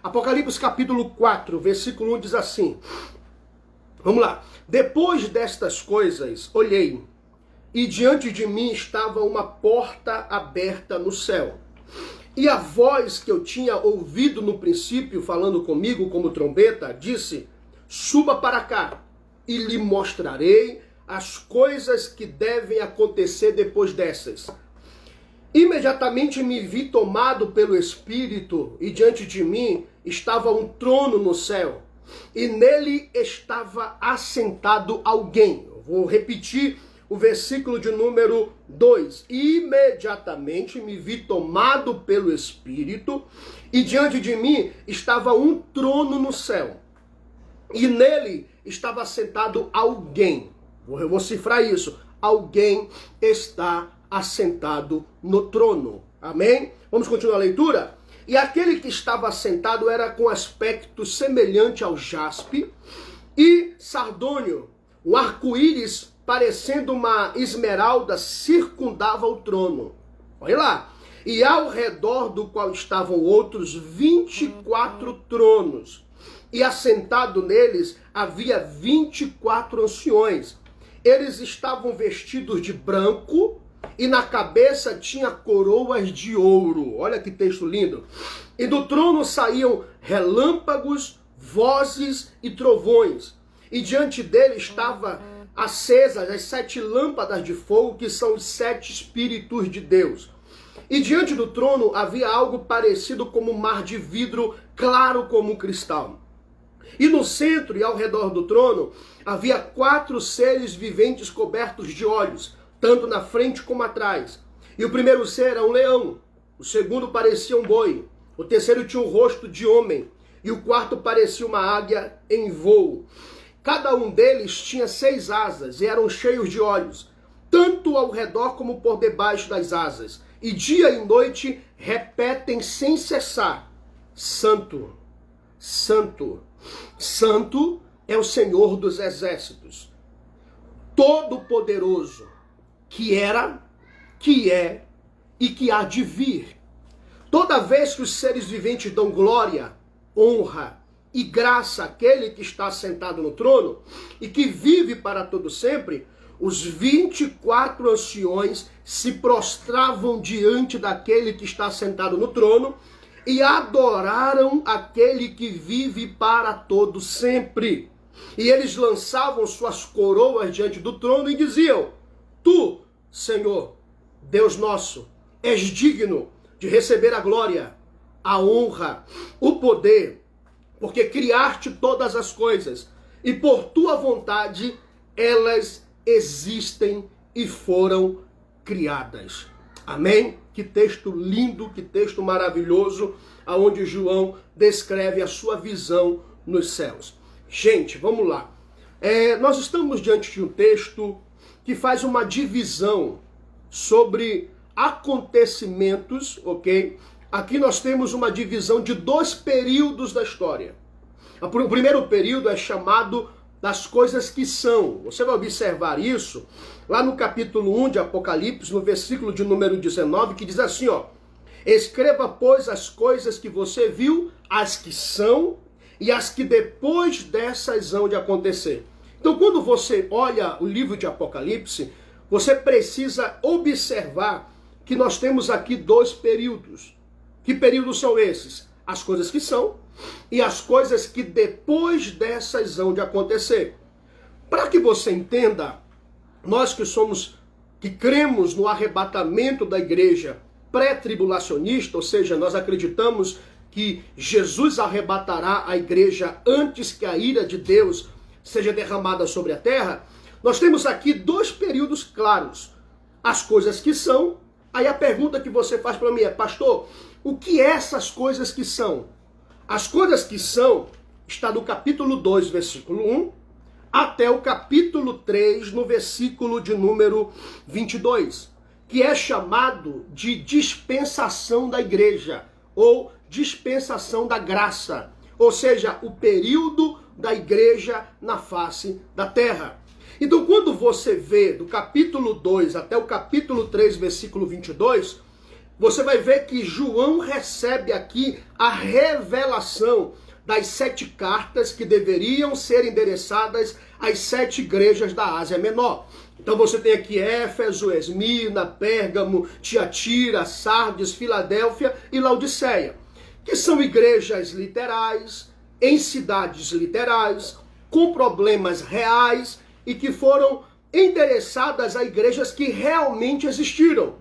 Apocalipse capítulo 4, versículo 1 diz assim. Vamos lá. Depois destas coisas, olhei, e diante de mim estava uma porta aberta no céu. E a voz que eu tinha ouvido no princípio, falando comigo como trombeta, disse: suba para cá, e lhe mostrarei as coisas que devem acontecer depois dessas. Imediatamente me vi tomado pelo Espírito, e diante de mim estava um trono no céu, e nele estava assentado alguém. Eu vou repetir o versículo de número 2. Imediatamente me vi tomado pelo Espírito, e diante de mim estava um trono no céu, e nele estava assentado alguém. Eu vou cifrar isso. Alguém está assentado no trono. Amém? Vamos continuar a leitura? E aquele que estava assentado era com aspecto semelhante ao jaspe e sardônio. Um arco-íris parecendo uma esmeralda circundava o trono. Olha lá. E ao redor do qual estavam outros 24 tronos. E assentado neles havia 24 anciões. Eles estavam vestidos de branco, e na cabeça tinha coroas de ouro. Olha que texto lindo. E do trono saíam relâmpagos, vozes e trovões. E diante dele estavam acesas as 7 lâmpadas de fogo, que são os 7 Espíritos de Deus. E diante do trono havia algo parecido como um mar de vidro, claro como um cristal. E no centro e ao redor do trono havia 4 seres viventes cobertos de olhos, tanto na frente como atrás. E o primeiro ser era um leão, o segundo parecia um boi, o terceiro tinha um rosto de homem, e o quarto parecia uma águia em voo. Cada um deles tinha 6 asas e eram cheios de olhos, tanto ao redor como por debaixo das asas. E dia e noite repetem sem cessar: Santo, Santo, Santo é o Senhor dos exércitos, Todo-Poderoso, que era, que é e que há de vir. Toda vez que os seres viventes dão glória, honra e graça àquele que está sentado no trono e que vive para todo sempre, os 24 anciões se prostravam diante daquele que está sentado no trono e adoraram aquele que vive para todo sempre. E eles lançavam suas coroas diante do trono e diziam: Tu, Senhor, Deus nosso, és digno de receber a glória, a honra, o poder, porque criaste todas as coisas, e por tua vontade elas existem e foram criadas. Amém? Que texto lindo, que texto maravilhoso, aonde João descreve a sua visão nos céus. Gente, vamos lá. Nós estamos diante de um texto que faz uma divisão sobre acontecimentos, ok? Aqui nós temos uma divisão de 2 períodos da história. O primeiro período é chamado das coisas que são. Você vai observar isso lá no capítulo 1 de Apocalipse, no versículo de número 19, que diz assim, ó: escreva, pois, as coisas que você viu, as que são e as que depois dessas hão de acontecer. Então, quando você olha o livro de Apocalipse, você precisa observar que nós temos aqui 2 períodos. Que períodos são esses? As coisas que são e as coisas que depois dessas hão de acontecer. Para que você entenda, nós que cremos no arrebatamento da igreja pré-tribulacionista, ou seja, nós acreditamos que Jesus arrebatará a igreja antes que a ira de Deus seja derramada sobre a terra, nós temos aqui 2 períodos claros. As coisas que são. Aí a pergunta que você faz para mim é: pastor, o que é essas coisas que são? As coisas que são está do capítulo 2, versículo 1, até o capítulo 3, no versículo de número 22, que é chamado de dispensação da igreja, ou dispensação da graça, ou seja, o período da igreja na face da terra. Então, quando você vê do capítulo 2 até o capítulo 3, versículo 22, você vai ver que João recebe aqui a revelação das 7 cartas que deveriam ser endereçadas às 7 igrejas da Ásia Menor. Então você tem aqui Éfeso, Esmirna, Pérgamo, Tiatira, Sardes, Filadélfia e Laodiceia, que são igrejas literais, em cidades literais, com problemas reais e que foram endereçadas a igrejas que realmente existiram.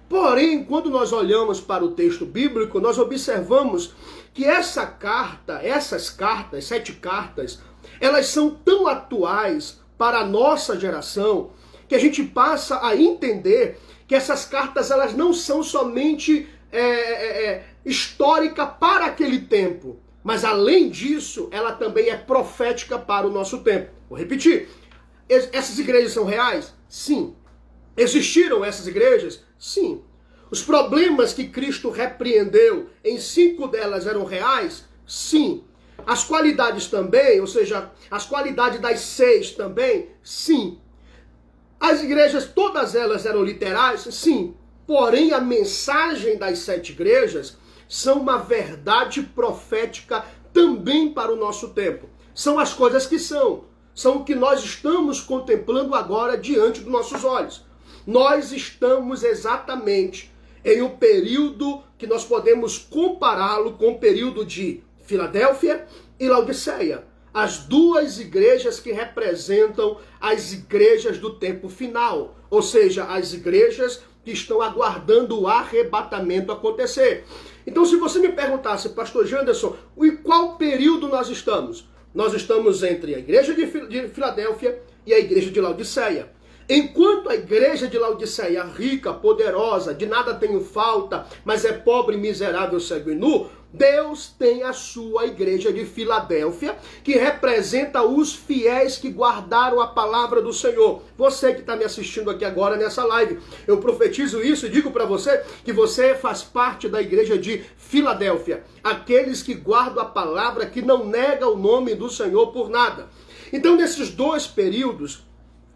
Porém, quando nós olhamos para o texto bíblico, nós observamos que essas cartas, 7 cartas, elas são tão atuais para a nossa geração que a gente passa a entender que essas cartas elas não são somente histórica para aquele tempo, mas além disso, ela também é profética para o nosso tempo. Vou repetir. Essas igrejas são reais? Sim. Existiram essas igrejas? Sim. Os problemas que Cristo repreendeu, em 5 delas eram reais? Sim. As qualidades também, ou seja, as qualidades das 6 também? Sim. As igrejas, todas elas eram literais? Sim. Porém, a mensagem das 7 igrejas são uma verdade profética também para o nosso tempo. São as coisas que são o que nós estamos contemplando agora diante dos nossos olhos. Nós estamos exatamente em um período que nós podemos compará-lo com o período de Filadélfia e Laodiceia. As 2 igrejas que representam as igrejas do tempo final. Ou seja, as igrejas que estão aguardando o arrebatamento acontecer. Então, se você me perguntasse, pastor Janderson, em qual período nós estamos? Nós estamos entre a igreja de Filadélfia e a igreja de Laodiceia. Enquanto a igreja de Laodiceia, rica, poderosa, de nada tenho falta, mas é pobre, miserável, cego e nu, Deus tem a sua igreja de Filadélfia, que representa os fiéis que guardaram a palavra do Senhor. Você que está me assistindo aqui agora nessa live, eu profetizo isso e digo para você que você faz parte da igreja de Filadélfia. Aqueles que guardam a palavra, que não negam o nome do Senhor por nada. Então, nesses 2 períodos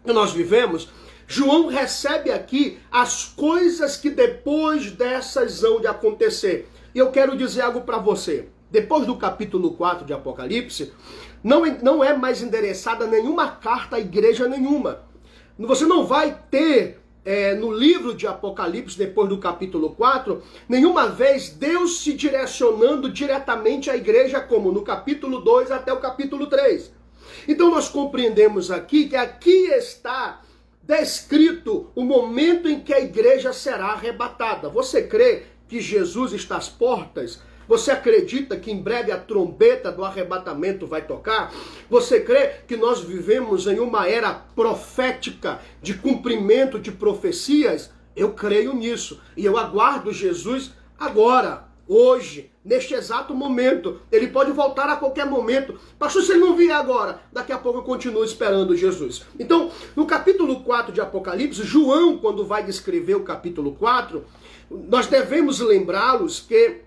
que nós vivemos, João recebe aqui as coisas que depois dessas hão de acontecer. E eu quero dizer algo para você. Depois do capítulo 4 de Apocalipse, não é mais endereçada nenhuma carta à igreja nenhuma. Você não vai ter no livro de Apocalipse, depois do capítulo 4, nenhuma vez Deus se direcionando diretamente à igreja, como no capítulo 2 até o capítulo 3. Então nós compreendemos aqui que aqui está descrito o momento em que a igreja será arrebatada. Você crê que Jesus está às portas? Você acredita que em breve a trombeta do arrebatamento vai tocar? Você crê que nós vivemos em uma era profética de cumprimento de profecias? Eu creio nisso e eu aguardo Jesus agora, hoje, neste exato momento. Ele pode voltar a qualquer momento. Pastor, se ele não vier agora, daqui a pouco eu continuo esperando Jesus. Então, no capítulo 4 de Apocalipse, João, quando vai descrever o capítulo 4, nós devemos lembrá-los que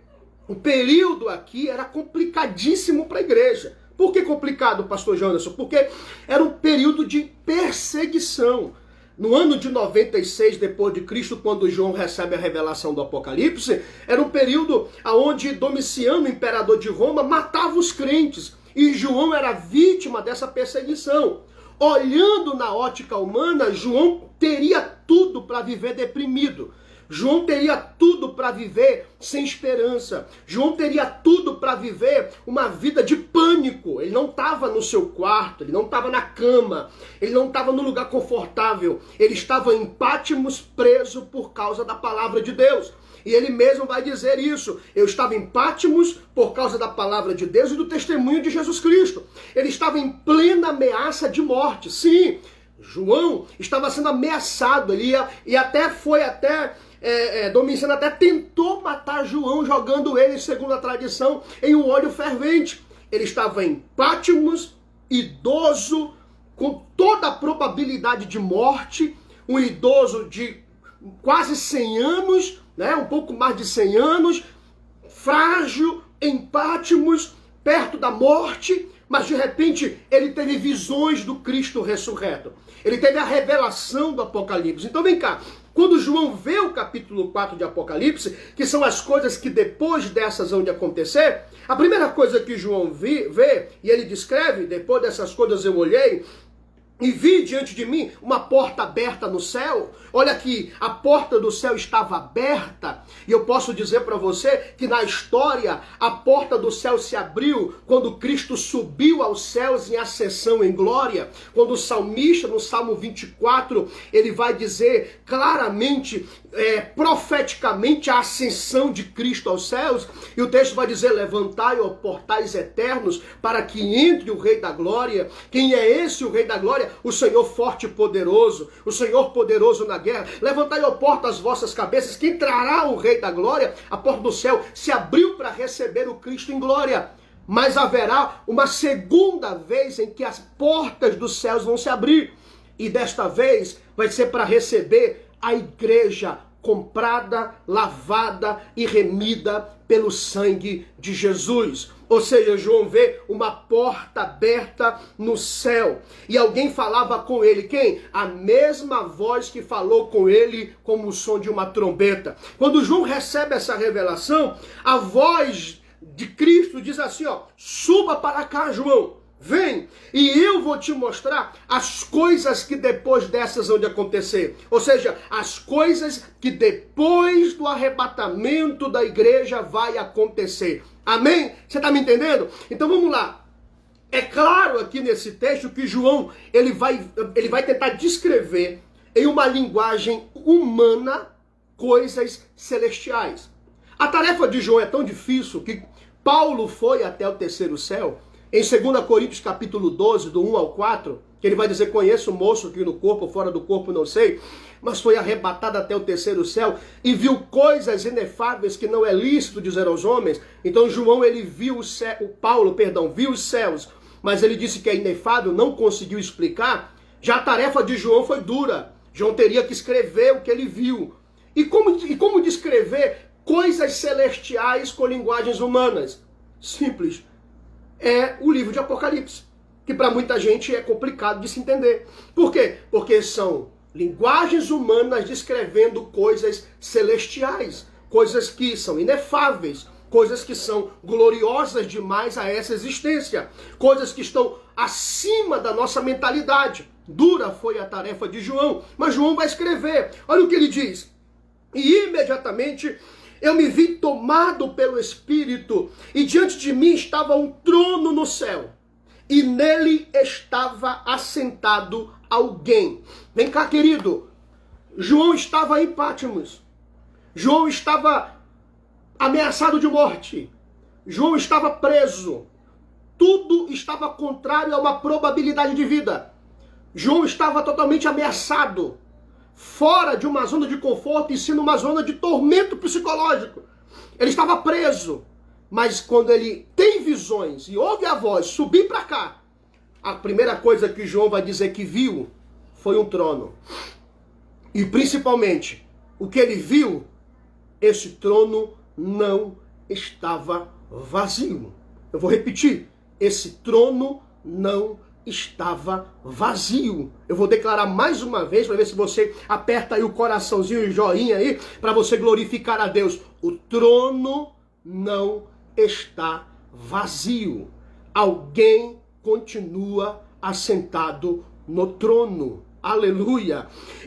o período aqui era complicadíssimo para a igreja. Por que complicado, pastor Janderson? Porque era um período de perseguição. No ano de 96 depois de Cristo, quando João recebe a revelação do Apocalipse, era um período onde Domiciano, imperador de Roma, matava os crentes. E João era vítima dessa perseguição. Olhando na ótica humana, João teria tudo para viver deprimido. João teria tudo para viver sem esperança. João teria tudo para viver uma vida de pânico. Ele não estava no seu quarto, ele não estava na cama, ele não estava no lugar confortável. Ele estava em Patmos, preso por causa da palavra de Deus. E ele mesmo vai dizer isso. Eu estava em Patmos por causa da palavra de Deus e do testemunho de Jesus Cristo. Ele estava em plena ameaça de morte. Sim, João estava sendo ameaçado. Domiciano até tentou matar João, jogando ele, segundo a tradição, em um óleo fervente. Ele estava em Patmos, idoso, com toda a probabilidade de morte, um idoso de quase 100 anos, um pouco mais de 100 anos, frágil, em Patmos, perto da morte, mas de repente ele teve visões do Cristo ressurreto. Ele teve a revelação do Apocalipse. Então vem cá, Quando João vê o capítulo 4 de Apocalipse, que são as coisas que depois dessas vão de acontecer, a primeira coisa que João vê, e ele descreve, depois dessas coisas eu olhei, e vi diante de mim uma porta aberta no céu. Olha aqui, a porta do céu estava aberta. E eu posso dizer para você que na história a porta do céu se abriu quando Cristo subiu aos céus em ascensão em glória. Quando o salmista, no Salmo 24, ele vai dizer claramente, profeticamente, a ascensão de Cristo aos céus. E o texto vai dizer: levantai, ó portais eternos, para que entre o Rei da Glória. Quem é esse o Rei da Glória? O Senhor forte e poderoso, o Senhor poderoso na guerra. Levantai, ó porta, as vossas cabeças, que entrará o Rei da Glória. A porta do céu se abriu para receber o Cristo em glória. Mas haverá uma segunda vez em que as portas dos céus vão se abrir. E desta vez vai ser para receber a igreja comprada, lavada e remida pelo sangue de Jesus. Ou seja, João vê uma porta aberta no céu. E alguém falava com ele. Quem? A mesma voz que falou com ele como o som de uma trombeta. Quando João recebe essa revelação, a voz de Cristo diz assim, ó: suba para cá, João. Vem, e eu vou te mostrar as coisas que depois dessas vão de acontecer. Ou seja, as coisas que depois do arrebatamento da igreja vai acontecer. Amém? Você está me entendendo? Então vamos lá. É claro aqui nesse texto que João ele vai tentar descrever em uma linguagem humana coisas celestiais. A tarefa de João é tão difícil que Paulo foi até o terceiro céu. Em 2 Coríntios capítulo 12, do 1 ao 4, que ele vai dizer: conheço o moço aqui no corpo, fora do corpo não sei, mas foi arrebatado até o terceiro céu e viu coisas inefáveis que não é lícito dizer aos homens. Então João, ele viu Paulo viu os céus, mas ele disse que é inefável, não conseguiu explicar. Já a tarefa de João foi dura. João teria que escrever o que ele viu. E como descrever coisas celestiais com linguagens humanas? Simples. É o livro de Apocalipse, que para muita gente é complicado de se entender. Por quê? Porque são linguagens humanas descrevendo coisas celestiais, coisas que são inefáveis, coisas que são gloriosas demais a essa existência, coisas que estão acima da nossa mentalidade. Dura foi a tarefa de João, mas João vai escrever. Olha o que ele diz: e imediatamente eu me vi tomado pelo Espírito, e diante de mim estava um trono no céu, e nele estava assentado alguém. Vem cá, querido. João estava em Patmos. João estava ameaçado de morte. João estava preso. Tudo estava contrário a uma probabilidade de vida. João estava totalmente ameaçado, fora de uma zona de conforto e sim numa zona de tormento psicológico. Ele estava preso, mas quando ele tem visões e ouve a voz subir para cá, a primeira coisa que João vai dizer que viu foi um trono. E principalmente, o que ele viu, esse trono não estava vazio. Eu vou repetir, esse trono não estava vazio. Eu vou declarar mais uma vez para ver se você aperta aí o coraçãozinho e o joinha aí para você glorificar a Deus. O trono não está vazio. Alguém continua assentado no trono. Aleluia!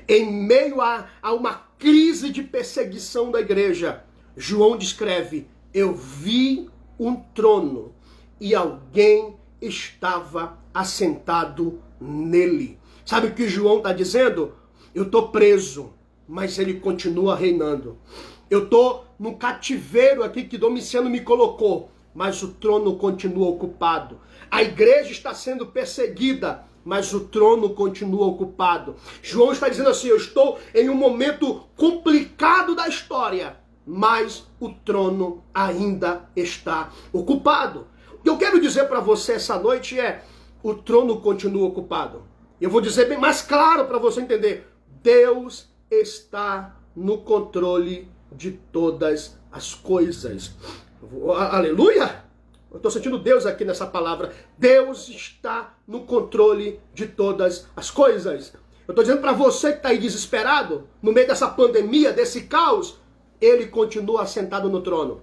Em meio a uma crise de perseguição da igreja, João descreve: eu vi um trono e alguém estava assentado nele. Sabe o que João está dizendo? Eu estou preso, mas ele continua reinando. Eu estou no cativeiro aqui que Domiciano me colocou, mas o trono continua ocupado. A igreja está sendo perseguida, mas o trono continua ocupado. João está dizendo assim: eu estou em um momento complicado da história, mas o trono ainda está ocupado. O que eu quero dizer para você essa noite é: o trono continua ocupado. Eu vou dizer bem mais claro para você entender: Deus está no controle de todas as coisas. Aleluia! Eu estou sentindo Deus aqui nessa palavra. Deus está no controle de todas as coisas. Eu estou dizendo para você que está aí desesperado, no meio dessa pandemia, desse caos, ele continua sentado no trono.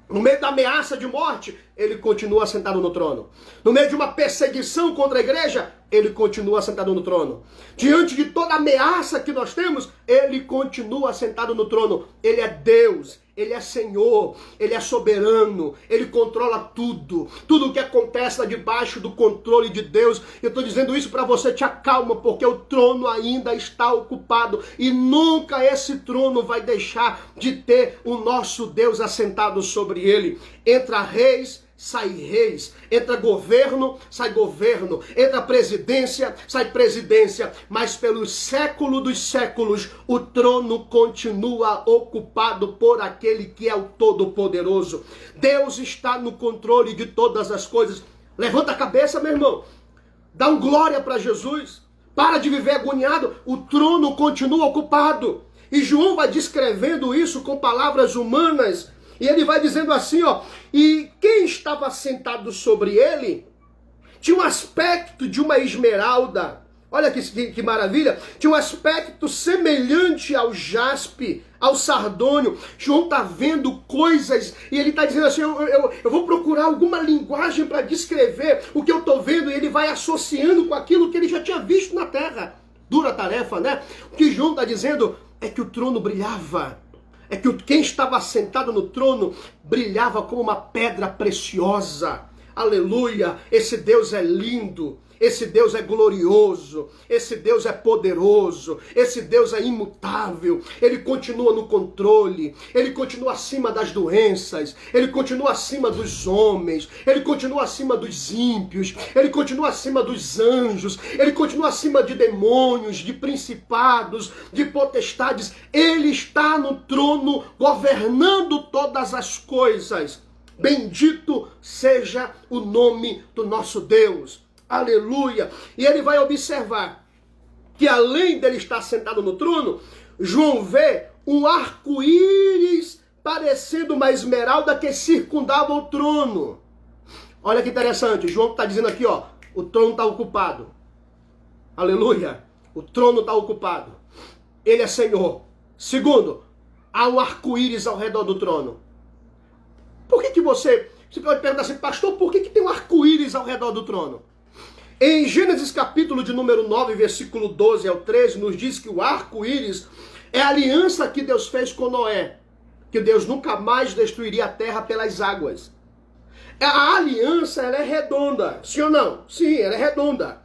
No meio da ameaça de morte, ele continua sentado no trono. No meio de uma perseguição contra a igreja, ele continua sentado no trono. Diante de toda ameaça que nós temos, ele continua sentado no trono. Ele é Deus, ele é Senhor, ele é soberano, ele controla tudo. Tudo o que acontece está debaixo do controle de Deus. Eu estou dizendo isso para você, te acalma, porque o trono ainda está ocupado e nunca esse trono vai deixar de ter o nosso Deus assentado sobre ele. Entra reis, sai reis, entra governo, sai governo, entra presidência, sai presidência, mas pelos séculos dos séculos o trono continua ocupado por aquele que é o Todo-Poderoso. Deus está no controle de todas as coisas. Levanta a cabeça, meu irmão, dá um glória para Jesus, para de viver agoniado, o trono continua ocupado. E João vai descrevendo isso com palavras humanas. E ele vai dizendo assim, ó, e quem estava sentado sobre ele tinha um aspecto de uma esmeralda. Olha que maravilha. Tinha um aspecto semelhante ao jaspe, ao sardônio. João está vendo coisas e ele está dizendo assim, eu vou procurar alguma linguagem para descrever o que eu estou vendo. E ele vai associando com aquilo que ele já tinha visto na terra. Dura tarefa, né? O que João está dizendo é que o trono brilhava. É que quem estava sentado no trono brilhava como uma pedra preciosa. Aleluia! Esse Deus é lindo, esse Deus é glorioso, esse Deus é poderoso, esse Deus é imutável. Ele continua no controle, ele continua acima das doenças, ele continua acima dos homens, ele continua acima dos ímpios, ele continua acima dos anjos, ele continua acima de demônios, de principados, de potestades. Ele está no trono governando todas as coisas. Bendito seja o nome do nosso Deus. Aleluia! E ele vai observar que além dele estar sentado no trono, João vê um arco-íris parecendo uma esmeralda que circundava o trono. Olha que interessante, João está dizendo aqui, ó, o trono está ocupado. Aleluia! O trono está ocupado. Ele é Senhor. Segundo, há um arco-íris ao redor do trono. Por que você pode perguntar assim, pastor, por que tem um arco-íris ao redor do trono? Em Gênesis capítulo de número 9, versículo 12 ao 13, nos diz que o arco-íris é a aliança que Deus fez com Noé, que Deus nunca mais destruiria a terra pelas águas. A aliança, ela é redonda, sim ou não? Sim, ela é redonda.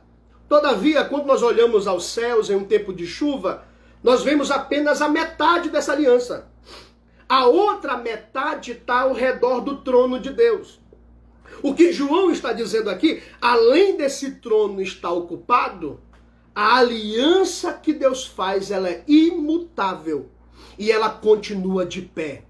Todavia, quando nós olhamos aos céus em um tempo de chuva, nós vemos apenas a metade dessa aliança. A outra metade está ao redor do trono de Deus. O que João está dizendo aqui, além desse trono estar ocupado, a aliança que Deus faz, ela é imutável e ela continua de pé.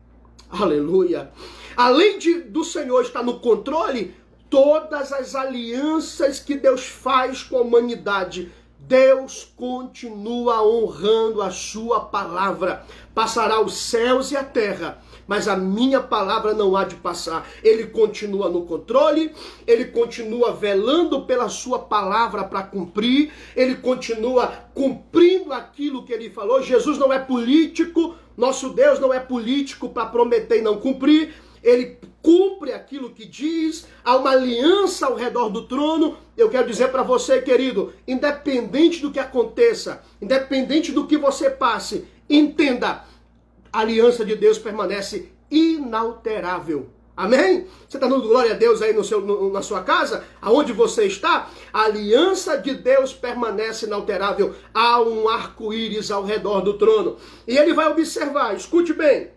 Aleluia! Além do Senhor estar no controle, todas as alianças que Deus faz com a humanidade, Deus continua honrando a sua palavra. Passará os céus e a terra, mas a minha palavra não há de passar. Ele continua no controle, ele continua velando pela sua palavra para cumprir, ele continua cumprindo aquilo que ele falou. Jesus não é político, nosso Deus não é político para prometer e não cumprir. Ele cumpre aquilo que diz, há uma aliança ao redor do trono. Eu quero dizer para você, querido, independente do que aconteça, independente do que você passe, entenda, a aliança de Deus permanece inalterável. Amém? Você está dando glória a Deus aí na sua casa? Aonde você está? A aliança de Deus permanece inalterável. Há um arco-íris ao redor do trono. E ele vai observar, escute bem.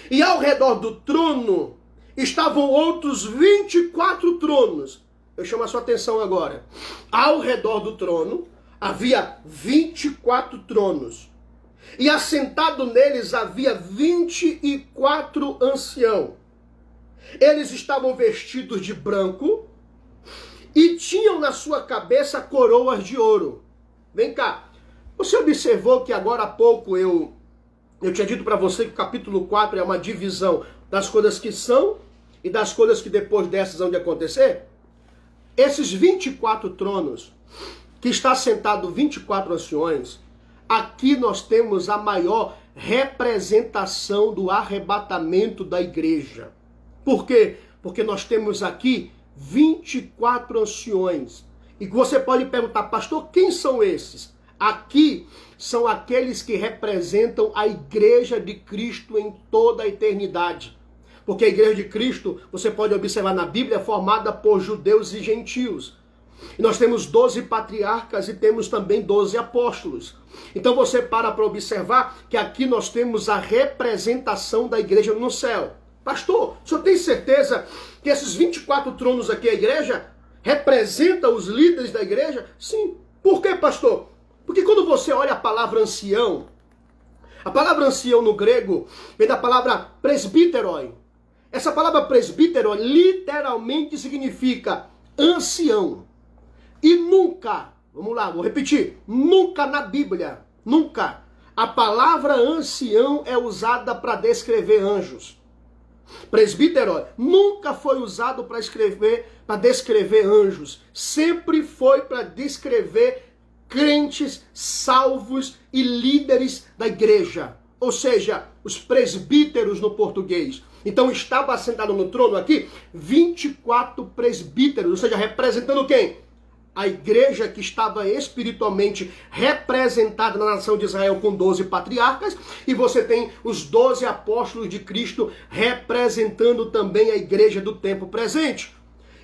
E ao redor do trono estavam outros 24 tronos. Eu chamo a sua atenção agora. Ao redor do trono havia 24 tronos. E assentado neles havia 24 anciãos. Eles estavam vestidos de branco e tinham na sua cabeça coroas de ouro. Vem cá. Você observou que agora há pouco eu tinha dito para você que o capítulo 4 é uma divisão das coisas que são e das coisas que depois dessas vão de acontecer? Esses 24 tronos, que está sentado 24 anciões, aqui nós temos a maior representação do arrebatamento da igreja. Por quê? Porque nós temos aqui 24 anciões. E você pode perguntar, pastor, quem são esses? Aqui são aqueles que representam a igreja de Cristo em toda a eternidade. Porque a igreja de Cristo, você pode observar na Bíblia, é formada por judeus e gentios. E nós temos 12 patriarcas e temos também 12 apóstolos. Então você para observar que aqui nós temos a representação da igreja no céu. Pastor, o senhor tem certeza que esses 24 tronos aqui, a igreja, representam os líderes da igreja? Sim. Por quê, pastor? Porque quando você olha a palavra ancião no grego vem da palavra presbíteroi. Essa palavra presbítero literalmente significa ancião. E nunca, vamos lá, vou repetir, nunca na Bíblia, nunca, a palavra ancião é usada para descrever anjos. Presbítero nunca foi usado para descrever anjos. Sempre foi para descrever crentes, salvos e líderes da igreja. Ou seja, os presbíteros no português. Então estava assentado no trono aqui 24 presbíteros, ou seja, representando quem? A igreja que estava espiritualmente representada na nação de Israel com 12 patriarcas, e você tem os 12 apóstolos de Cristo representando também a igreja do tempo presente.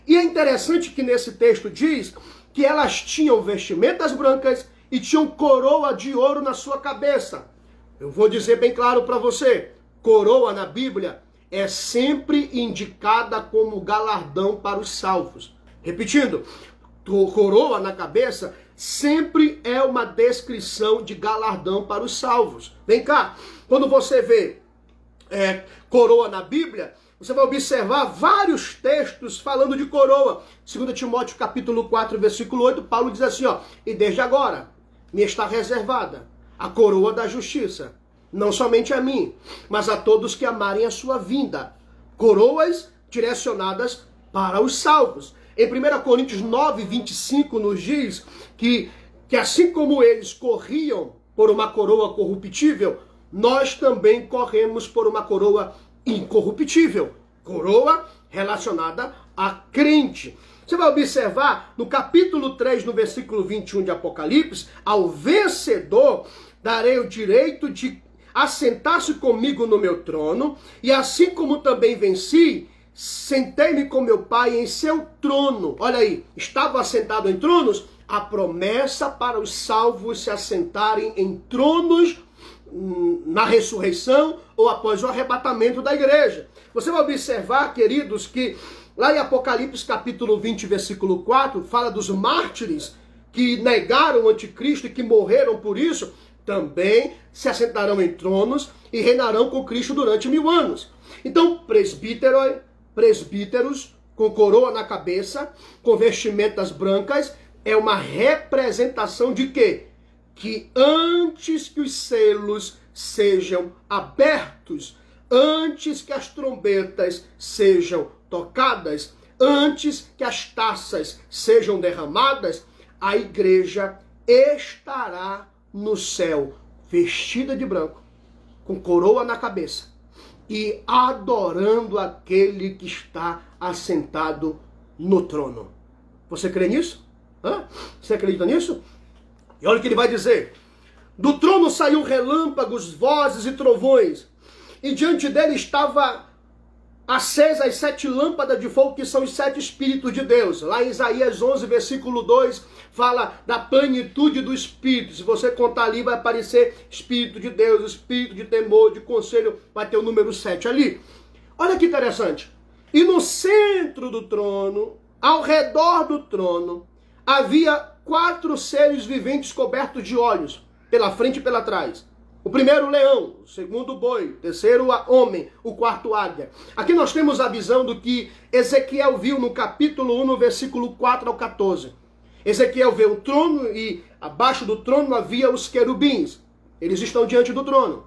E é interessante que nesse texto diz que elas tinham vestimentas brancas e tinham coroa de ouro na sua cabeça. Eu vou dizer bem claro para você, coroa na Bíblia é sempre indicada como galardão para os salvos. Repetindo, coroa na cabeça sempre é uma descrição de galardão para os salvos. Vem cá, quando você vê coroa na Bíblia, você vai observar vários textos falando de coroa. 2 Timóteo capítulo 4, versículo 8, Paulo diz assim, ó, e desde agora me está reservada a coroa da justiça, não somente a mim, mas a todos que amarem a sua vinda. Coroas direcionadas para os salvos. Em 1 Coríntios 9, 25 nos diz que assim como eles corriam por uma coroa corruptível, nós também corremos por uma coroa incorruptível. Coroa relacionada a crente. Você vai observar no capítulo 3, no versículo 21 de Apocalipse, ao vencedor darei o direito de assentar-se comigo no meu trono, e assim como também venci, sentei-me com meu Pai em seu trono. Olha aí, estava assentado em tronos, a promessa para os salvos se assentarem em tronos na ressurreição ou após o arrebatamento da igreja. Você vai observar, queridos, que lá em Apocalipse capítulo 20, versículo 4, fala dos mártires que negaram o anticristo e que morreram por isso, também se assentarão em tronos e reinarão com Cristo durante 1000 anos. Então, presbíteros com coroa na cabeça, com vestimentas brancas, é uma representação de quê? Que antes que os selos sejam abertos, antes que as trombetas sejam tocadas, antes que as taças sejam derramadas, a igreja estará no céu, vestida de branco, com coroa na cabeça, e adorando aquele que está assentado no trono. Você crê nisso? Você acredita nisso? E olha o que ele vai dizer. Do trono saíram relâmpagos, vozes e trovões, e diante dele estava acesa as 7 lâmpadas de fogo, que são os 7 Espíritos de Deus. Lá em Isaías 11, versículo 2, fala da plenitude do Espírito. Se você contar ali, vai aparecer Espírito de Deus, Espírito de temor, de conselho, vai ter o número 7 ali. Olha que interessante. E no centro do trono, ao redor do trono, havia 4 seres viventes cobertos de olhos, pela frente e pela trás. O primeiro, leão. O segundo, boi. O terceiro, homem. O quarto, águia. Aqui nós temos a visão do que Ezequiel viu no capítulo 1, no versículo 4 ao 14. Ezequiel vê o trono e abaixo do trono havia os querubins. Eles estão diante do trono.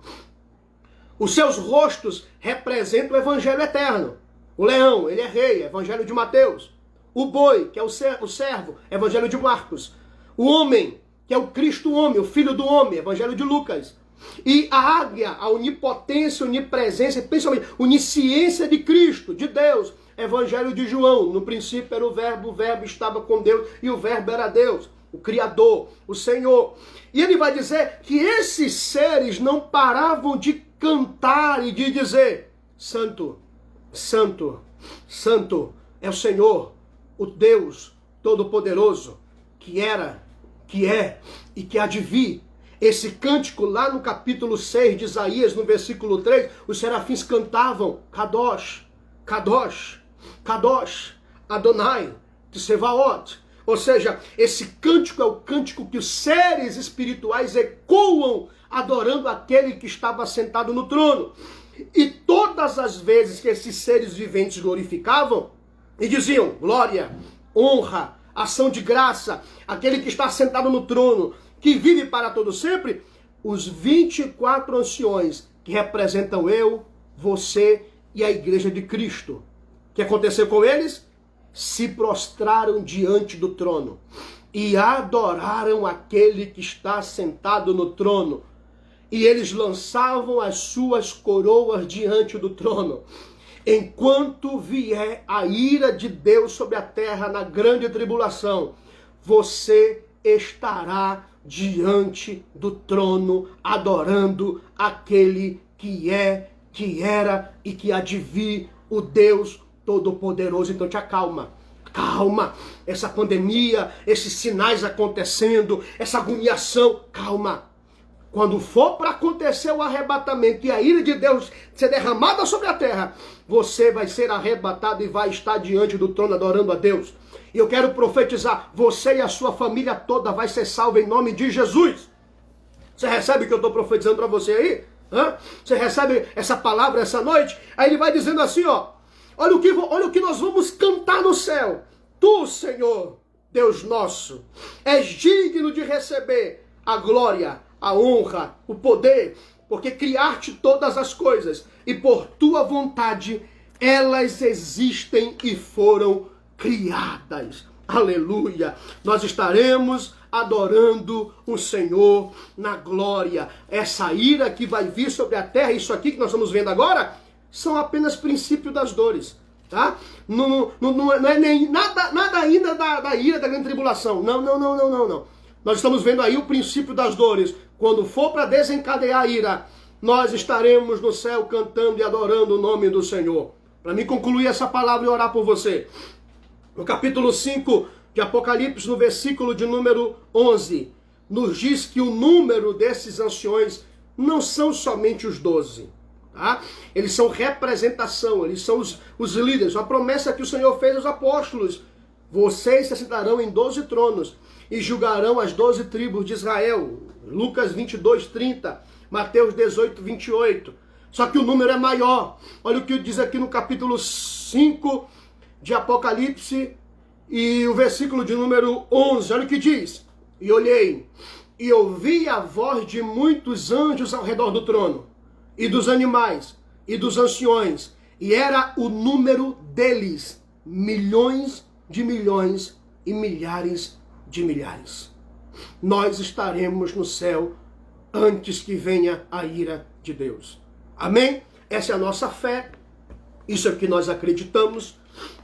Os seus rostos representam o evangelho eterno. O leão, ele é rei, evangelho de Mateus. O boi, que é o servo, evangelho de Marcos. o homem, que é o Cristo homem, o Filho do homem, Evangelho de Lucas. E a águia, a onipotência, onipresença, principalmente onisciência de Cristo, de Deus, Evangelho de João. No princípio era o Verbo estava com Deus e o Verbo era Deus, o Criador, o Senhor. E ele vai dizer que esses seres não paravam de cantar e de dizer: Santo, Santo, Santo é o Senhor, o Deus Todo-Poderoso, que era, que é e que há de vir. Esse cântico lá no capítulo 6 de Isaías, no versículo 3, os serafins cantavam: Kadosh, Kadosh, Kadosh, Adonai, Tsevaot. Ou seja, esse cântico é o cântico que os seres espirituais ecoam, adorando aquele que estava sentado no trono. E todas as vezes que esses seres viventes glorificavam e diziam: glória, honra, ação de graça, aquele que está sentado no trono, que vive para todo sempre, os 24 anciões que representam eu, você e a igreja de Cristo. O que aconteceu com eles? Se prostraram diante do trono e adoraram aquele que está sentado no trono. E eles lançavam as suas coroas diante do trono. Enquanto vier a ira de Deus sobre a terra na grande tribulação, você estará diante do trono, adorando aquele que é, que era e que há de vir, o Deus Todo-Poderoso. Então te acalma. Calma. Essa pandemia, esses sinais acontecendo, essa agoniação, calma. Quando for para acontecer o arrebatamento e a ira de Deus ser derramada sobre a terra, você vai ser arrebatado e vai estar diante do trono adorando a Deus. E eu quero profetizar, você e a sua família toda vai ser salva em nome de Jesus. Você recebe o que eu estou profetizando para você aí? Hã? Você recebe essa palavra essa noite? Aí ele vai dizendo assim, ó: olha o que nós vamos cantar no céu. Tu, Senhor, Deus nosso, és digno de receber a glória, a honra, o poder, porque criaste todas as coisas e por tua vontade elas existem e foram criadas. Aleluia! Nós estaremos adorando o Senhor na glória. Essa ira que vai vir sobre a terra, isso aqui que nós estamos vendo agora, são apenas princípio das dores. Tá? Não é nem nada ainda da ira da grande tribulação. Não. Nós estamos vendo aí o princípio das dores. Quando for para desencadear a ira, nós estaremos no céu cantando e adorando o nome do Senhor. Para mim concluir essa palavra e orar por você. No capítulo 5 de Apocalipse, no versículo de número 11, nos diz que o número desses anciões não são somente os 12. Tá? Eles são representação, eles são os líderes. A promessa que o Senhor fez aos apóstolos: vocês se sentarão em 12 tronos e julgarão as 12 tribos de Israel. Lucas 22, 30, Mateus 18, 28. Só que o número é maior. Olha o que diz aqui no capítulo 5 de Apocalipse e o versículo de número 11. Olha o que diz: e olhei, e ouvi a voz de muitos anjos ao redor do trono, e dos animais, e dos anciões, e era o número deles, milhões de milhões e milhares de milhares. Nós estaremos no céu antes que venha a ira de Deus. Amém? Essa é a nossa fé, isso é o que nós acreditamos,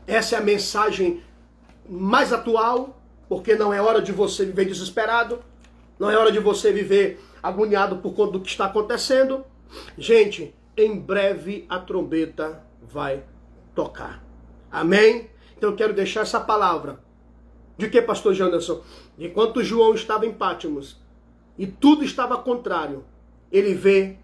essa é a mensagem mais atual, porque não é hora de você viver desesperado, não é hora de você viver agoniado por conta do que está acontecendo. Gente, em breve a trombeta vai tocar. Amém? Então eu quero deixar essa palavra. De que, pastor Janderson? Enquanto João estava em Pátimos e tudo estava contrário, ele vê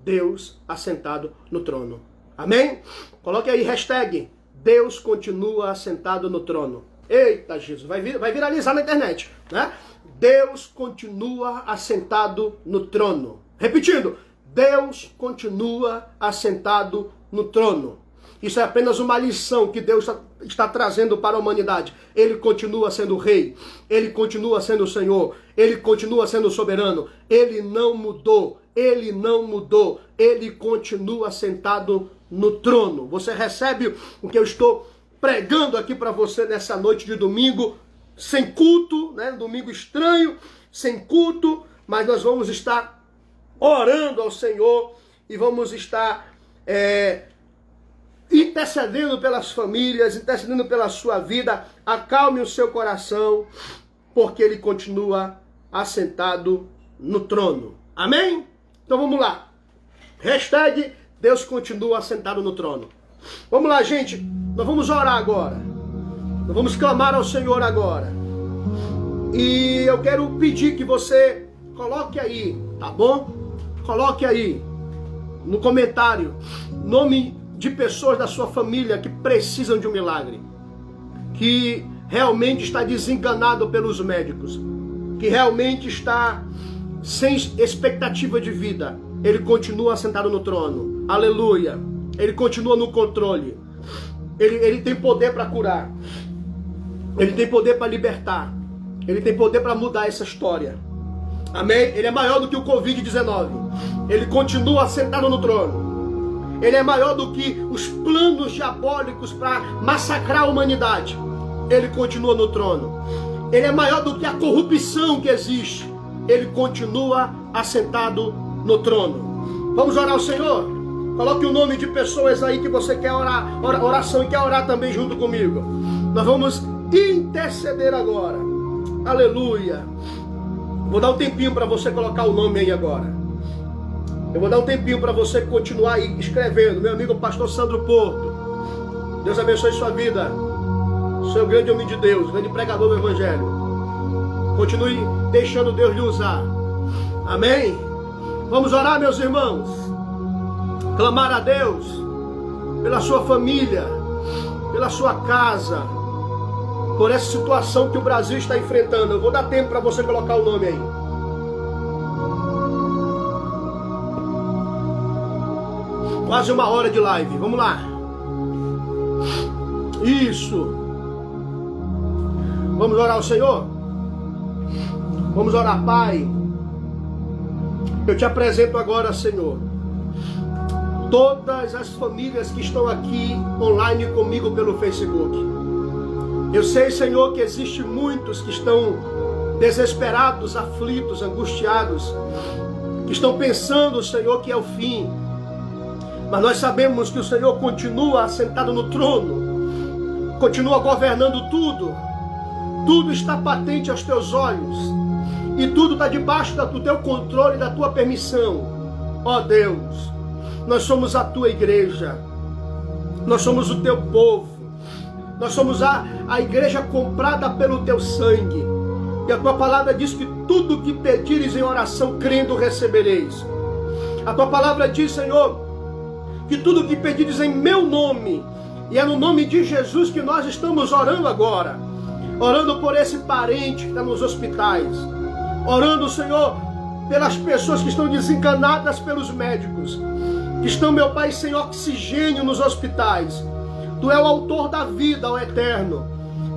Deus assentado no trono. Amém? Coloque aí hashtag Deus continua assentado no trono. Eita Jesus, vai viralizar na internet, né? Deus continua assentado no trono. Repetindo, Deus continua assentado no trono. Isso é apenas uma lição que Deus está trazendo para a humanidade. Ele continua sendo rei, ele continua sendo o Senhor, ele continua sendo soberano, ele não mudou, ele continua sentado no trono. Você recebe o que eu estou pregando aqui para você nessa noite de domingo? sem culto, né? Domingo estranho, sem culto, mas nós vamos estar orando ao Senhor e vamos estar intercedendo pelas famílias, intercedendo pela sua vida. Acalme o seu coração, porque Ele continua assentado no trono. Amém? Então vamos lá. Hashtag Deus continua assentado no trono. Vamos lá, gente. Nós vamos orar agora. Nós vamos clamar ao Senhor agora. E eu quero pedir que você coloque aí, tá bom? Coloque aí no comentário nome de pessoas da sua família que precisam de um milagre, que realmente está desenganado pelos médicos, que realmente está sem expectativa de vida. Ele continua sentado no trono. Aleluia. Ele continua no controle. Ele tem poder para curar. Ele tem poder para libertar. Ele tem poder para mudar essa história. Amém? Ele é maior do que o Covid-19. Ele continua sentado no trono. Ele é maior do que os planos diabólicos para massacrar a humanidade. Ele continua no trono. Ele é maior do que a corrupção que existe. Ele continua assentado no trono. Vamos orar ao Senhor? Coloque o nome de pessoas aí que você quer orar, oração e quer orar também junto comigo. Nós vamos interceder agora. Aleluia. Vou dar um tempinho para você colocar o nome aí agora. Eu vou dar um tempinho para você continuar aí escrevendo. Meu amigo pastor Sandro Porto, Deus abençoe sua vida. Seu grande homem de Deus, grande pregador do Evangelho. Continue deixando Deus lhe usar. Amém? Vamos orar, meus irmãos. Clamar a Deus pela sua família, pela sua casa, por essa situação que o Brasil está enfrentando. Eu vou dar tempo para você colocar o nome aí. Quase uma hora de live. Vamos lá. Isso. Vamos orar ao Senhor? Vamos orar, Pai. Eu te apresento agora, Senhor, todas as famílias que estão aqui online comigo pelo Facebook. Eu sei, Senhor, que existem muitos que estão desesperados, aflitos, angustiados, que estão pensando, Senhor, que é o fim. Mas nós sabemos que o Senhor continua assentado no trono, continua governando tudo. Tudo está patente aos teus olhos. E tudo está debaixo do teu controle e da tua permissão. Ó Deus, nós somos a tua igreja. Nós somos o teu povo. Nós somos a igreja comprada pelo teu sangue. E a tua palavra diz que tudo que pedires em oração, crendo, recebereis. A tua palavra diz, Senhor, que tudo que pedires em meu nome, e é no nome de Jesus que nós estamos orando agora. Orando por esse parente que está nos hospitais. Orando, Senhor, pelas pessoas que estão desenganadas pelos médicos. Que estão, meu Pai, sem oxigênio nos hospitais. Tu é o autor da vida, ó Eterno.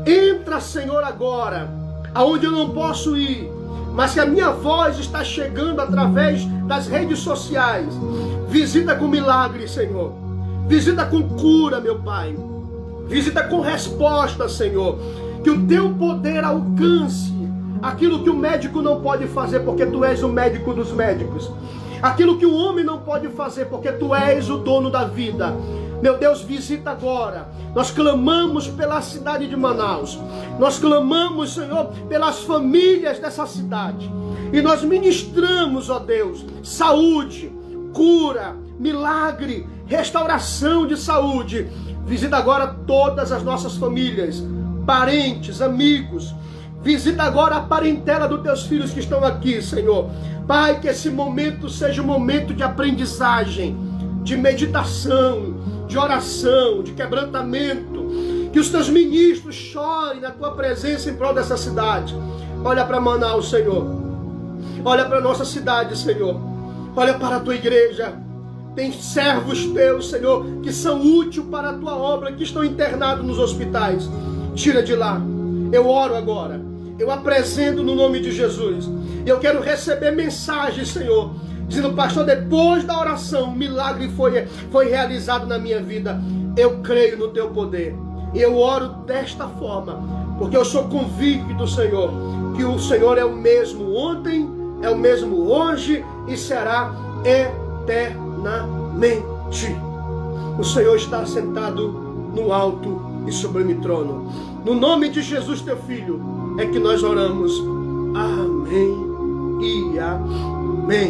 Entra, Senhor, agora, aonde eu não posso ir, mas que a minha voz está chegando através das redes sociais. Visita com milagre, Senhor. Visita com cura, meu Pai. Visita com resposta, Senhor. Que o teu poder alcance aquilo que o médico não pode fazer, porque tu és o médico dos médicos. Aquilo que o homem não pode fazer, porque tu és o dono da vida. Meu Deus, visita agora. Nós clamamos pela cidade de Manaus. Nós clamamos, Senhor, pelas famílias dessa cidade. E nós ministramos, ó Deus, saúde, cura, milagre, restauração de saúde. Visita agora todas as nossas famílias, parentes, amigos. Visita agora a parentela dos teus filhos que estão aqui, Senhor. Pai, que esse momento seja um momento de aprendizagem, de meditação, de oração, de quebrantamento. Que os teus ministros chorem na tua presença em prol dessa cidade. Olha para Manaus, Senhor. Olha para a nossa cidade, Senhor. Olha para a tua igreja. Tem servos teus, Senhor, que são úteis para a tua obra, que estão internados nos hospitais. Tira de lá. Eu oro agora. Eu apresento no nome de Jesus. Eu quero receber mensagem, Senhor, dizendo, pastor, depois da oração, um milagre foi realizado na minha vida. Eu creio no teu poder. E eu oro desta forma, porque eu sou convicto, Senhor, que o Senhor é o mesmo ontem, é o mesmo hoje e será eternamente. O Senhor está sentado no alto e sublime trono. No nome de Jesus, teu Filho, é que nós oramos. Amém e amém.